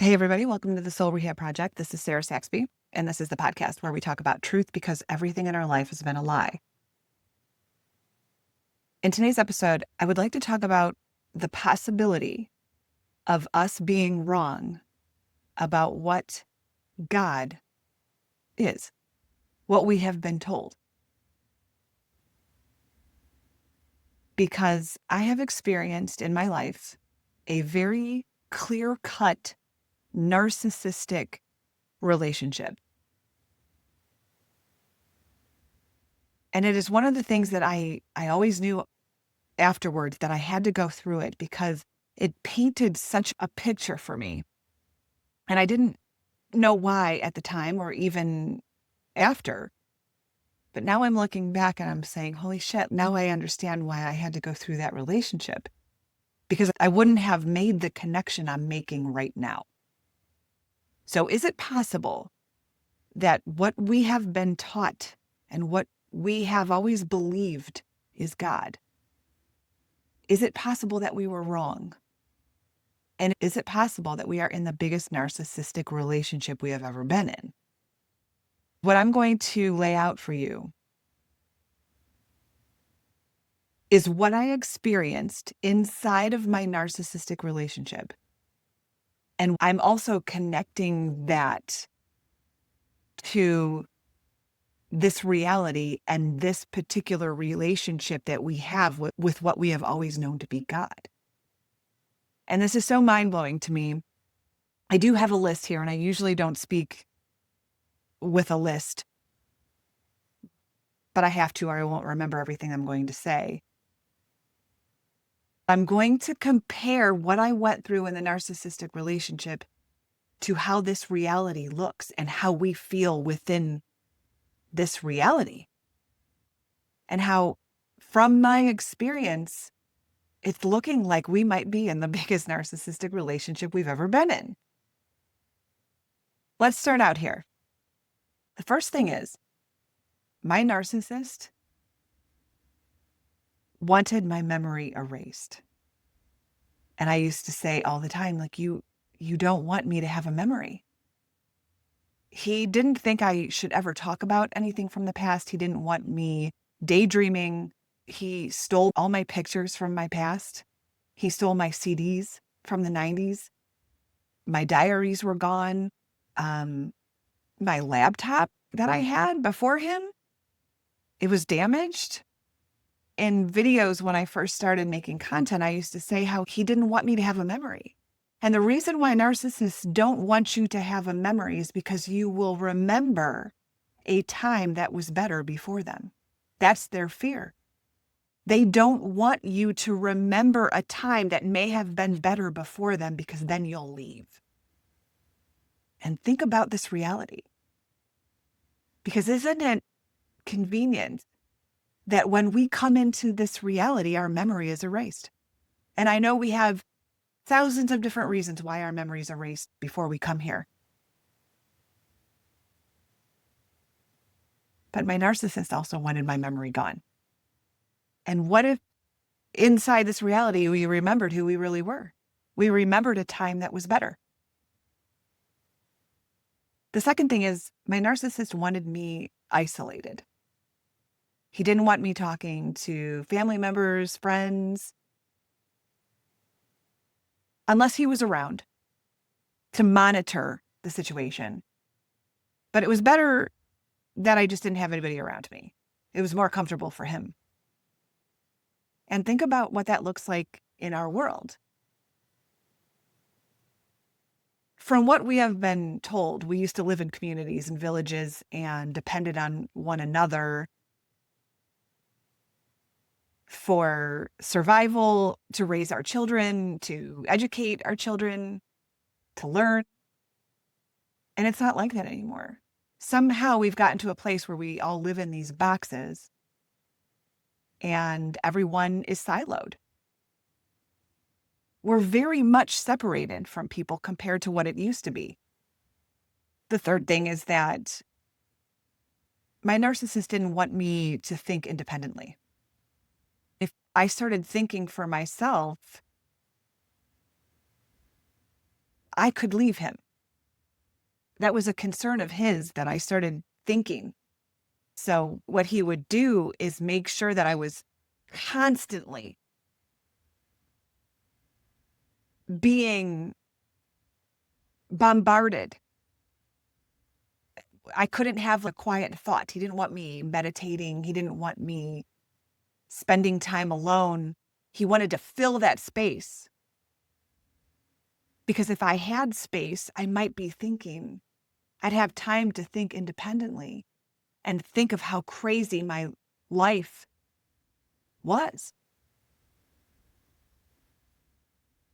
Hey, everybody. Welcome to the Soul Rehab Project. This is Sarah Saxby, and this is the podcast where we talk about truth because everything in our life has been a lie. In today's episode, I would like to talk about the possibility of us being wrong about what God is, what we have been told. Because I have experienced in my life a very clear-cut narcissistic relationship. And it is one of the things that I always knew afterwards that I had to go through it because it painted such a picture for me. And I didn't know why at the time or even after. But now I'm looking back and I'm saying, holy shit, now I understand why I had to go through that relationship because I wouldn't have made the connection I'm making right now. So is it possible that what we have been taught and what we have always believed is God? Is it possible that we were wrong? And is it possible that we are in the biggest narcissistic relationship we have ever been in? What I'm going to lay out for you is what I experienced inside of my narcissistic relationship. And I'm also connecting that to this reality and this particular relationship that we have with what we have always known to be God. And this is so mind-blowing to me. I do have a list here, and I usually don't speak with a list, but I have to or I won't remember everything I'm going to say. I'm going to compare what I went through in the narcissistic relationship to how this reality looks and how we feel within this reality. And how, from my experience, it's looking like we might be in the biggest narcissistic relationship we've ever been in. Let's start out here. The first thing is, my narcissist wanted my memory erased. And I used to say all the time, like, you don't want me to have a memory. He didn't think I should ever talk about anything from the past. He didn't want me daydreaming. He stole all my pictures from my past. He stole my CDs from the 90s. My diaries were gone. My laptop that I had before him, it was damaged. In videos when I first started making content, I used to say how he didn't want me to have a memory. And the reason why narcissists don't want you to have a memory is because you will remember a time that was better before them. That's their fear. They don't want you to remember a time that may have been better before them because then you'll leave. And think about this reality. Because isn't it convenient that when we come into this reality, our memory is erased? And I know we have thousands of different reasons why our memory is erased before we come here. But my narcissist also wanted my memory gone. And what if inside this reality, we remembered who we really were? We remembered a time that was better. The second thing is my narcissist wanted me isolated. He didn't want me talking to family members, friends, unless he was around to monitor the situation. But it was better that I just didn't have anybody around me. It was more comfortable for him. And think about what that looks like in our world. From what we have been told, we used to live in communities and villages and depended on one another for survival, to raise our children, to educate our children, to learn. And it's not like that anymore. Somehow we've gotten to a place where we all live in these boxes and everyone is siloed. We're very much separated from people compared to what it used to be. The third thing is that my narcissist didn't want me to think independently. If I started thinking for myself, I could leave him. That was a concern of his that I started thinking. So what he would do is make sure that I was constantly being bombarded. I couldn't have a quiet thought. He didn't want me meditating. He didn't want me spending time alone. He wanted to fill that space. Because if I had space, I might be thinking. I'd have time to think independently and think of how crazy my life was.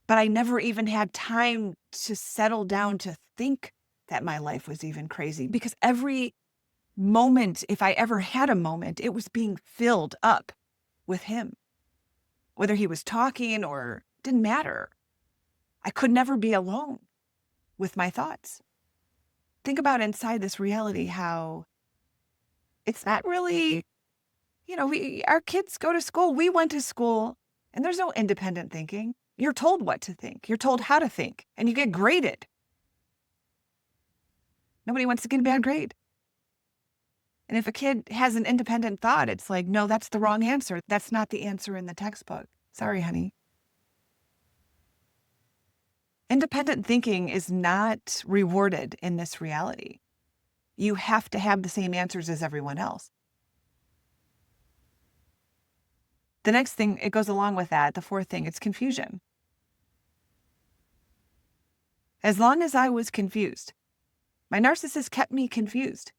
But I never even had time to settle down to think that my life was even crazy, because every moment, if I ever had a moment, it was being filled up with him. Whether he was talking or didn't matter. I could never be alone with my thoughts. Think about inside this reality how it's not really, our kids go to school. We went to school and there's no independent thinking. You're told what to think. You're told how to think and you get graded. Nobody wants to get a bad grade. And if a kid has an independent thought, it's like, no, that's the wrong answer. That's not the answer in the textbook. Sorry, honey. Independent thinking is not rewarded in this reality. You have to have the same answers as everyone else. The next thing, it goes along with that, the fourth thing, it's confusion. As long as I was confused, my narcissist kept me confused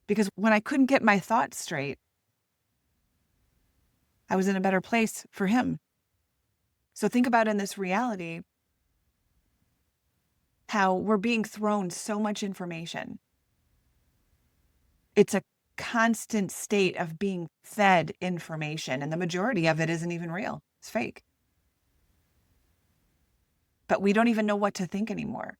because when I couldn't get my thoughts straight, I was in a better place for him. So think about in this reality how we're being thrown so much information. It's a constant state of being fed information, and the majority of it isn't even real. It's fake. But we don't even know what to think anymore.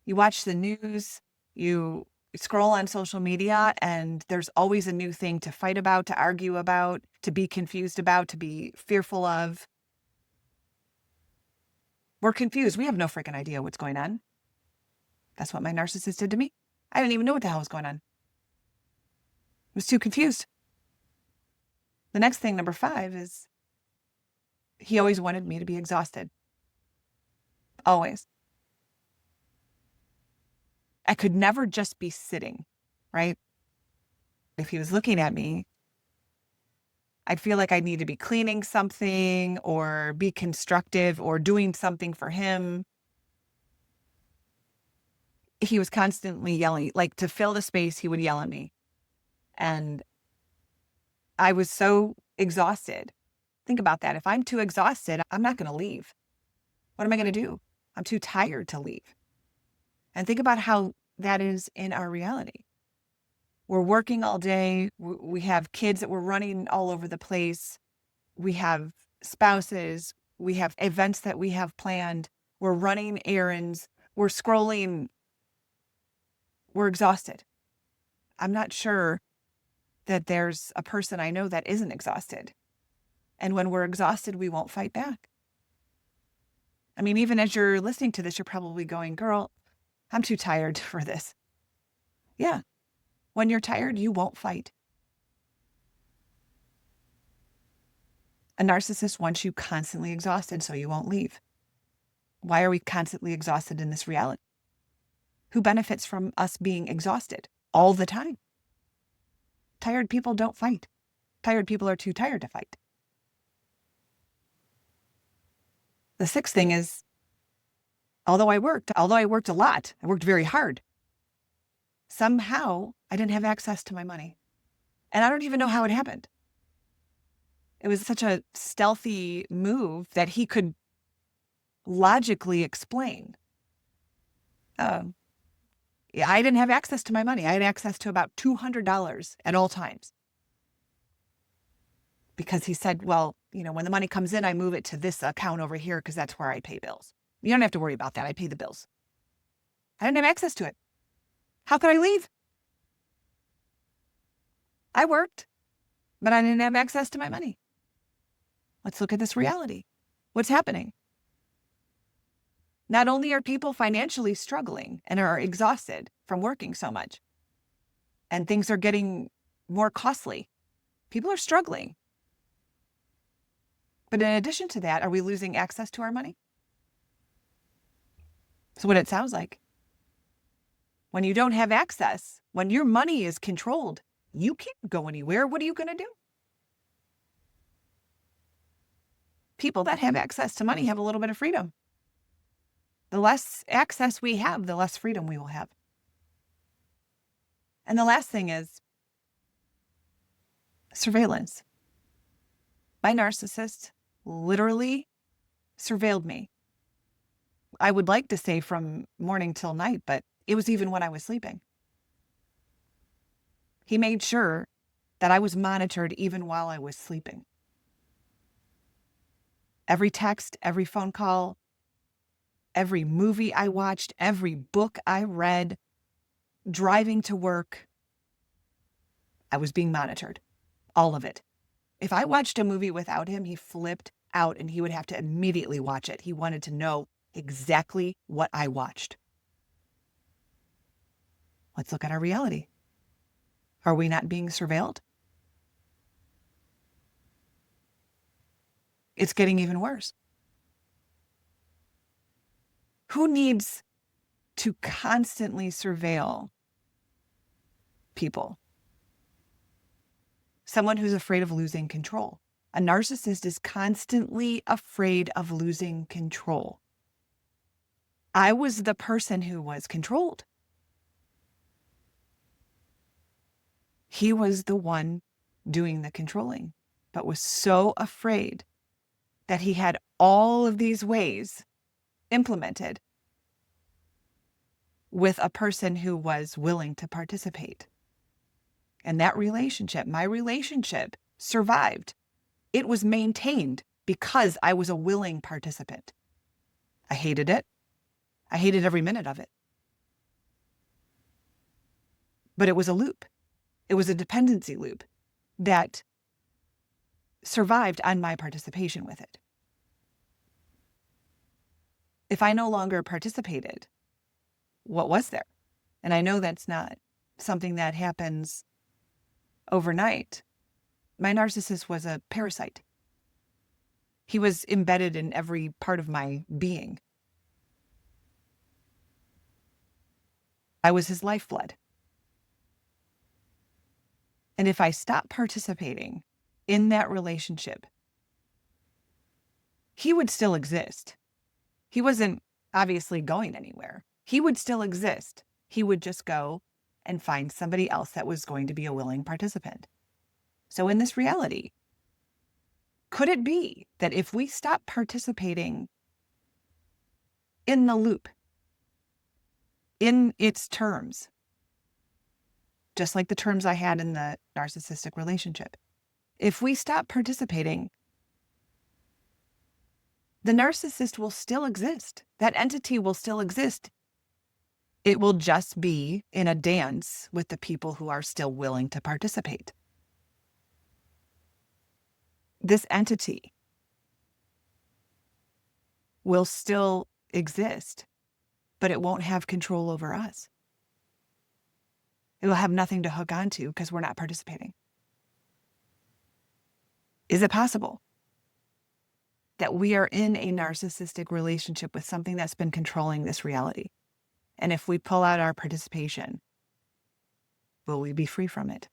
You watch the news, you scroll on social media, and there's always a new thing to fight about, to argue about, to be confused about, to be fearful of. We're confused. We have no freaking idea what's going on. That's what my narcissist did to me. I didn't even know what the hell was going on. I was too confused. The next thing, number 5, is he always wanted me to be exhausted. Always. I could never just be sitting, right? If he was looking at me, I'd feel like I need to be cleaning something or be constructive or doing something for him. He was constantly yelling, like to fill the space, he would yell at me. And I was so exhausted. Think about that. If I'm too exhausted, I'm not going to leave. What am I going to do? I'm too tired to leave. And think about how that is in our reality. We're working all day. We have kids that we're running all over the place. We have spouses. We have events that we have planned. We're running errands. We're scrolling. We're exhausted. I'm not sure that there's a person I know that isn't exhausted. And when we're exhausted, we won't fight back. I mean, even as you're listening to this, you're probably going, girl, I'm too tired for this. Yeah. When you're tired, you won't fight. A narcissist wants you constantly exhausted so you won't leave. Why are we constantly exhausted in this reality? Who benefits from us being exhausted all the time? Tired people don't fight. Tired people are too tired to fight. The sixth thing is, although I worked a lot, I worked very hard. Somehow I didn't have access to my money. And I don't even know how it happened. It was such a stealthy move that he could logically explain. Yeah, I didn't have access to my money. I had access to about $200 at all times. Because he said, well, when the money comes in, I move it to this account over here because that's where I pay bills. You don't have to worry about that. I pay the bills. I didn't have access to it. How could I leave? I worked, but I didn't have access to my money. Let's look at this reality. What's happening? Not only are people financially struggling and are exhausted from working so much, and things are getting more costly, people are struggling. But in addition to that, are we losing access to our money? That's what it sounds like. When you don't have access, when your money is controlled, you can't go anywhere. What are you going to do? People that have access to money have a little bit of freedom. The less access we have, the less freedom we will have. And the last thing is surveillance. My narcissist literally surveilled me. I would like to say from morning till night, but it was even when I was sleeping. He made sure that I was monitored even while I was sleeping. Every text, every phone call, every movie I watched, every book I read, driving to work, I was being monitored. All of it. If I watched a movie without him, he flipped out and he would have to immediately watch it. He wanted to know exactly what I watched. Let's look at our reality. Are we not being surveilled? It's getting even worse. Who needs to constantly surveil people? Someone who's afraid of losing control. A narcissist is constantly afraid of losing control. I was the person who was controlled. He was the one doing the controlling, but was so afraid that he had all of these ways implemented with a person who was willing to participate. And that relationship, my relationship, survived. It was maintained because I was a willing participant. I hated it. I hated every minute of it. But it was a loop. It was a dependency loop that survived on my participation with it. If I no longer participated, what was there? And I know that's not something that happens overnight. My narcissist was a parasite. He was embedded in every part of my being. I was his lifeblood. And if I stopped participating in that relationship, he would still exist. He wasn't obviously going anywhere. He would still exist. He would just go and find somebody else that was going to be a willing participant. So in this reality, could it be that if we stop participating in the loop, in its terms, just like the terms I had in the narcissistic relationship, if we stop participating, the narcissist will still exist. That entity will still exist. It will just be in a dance with the people who are still willing to participate. This entity will still exist, but it won't have control over us. It will have nothing to hook onto because we're not participating. Is it possible that we are in a narcissistic relationship with something that's been controlling this reality? And if we pull out our participation, will we be free from it?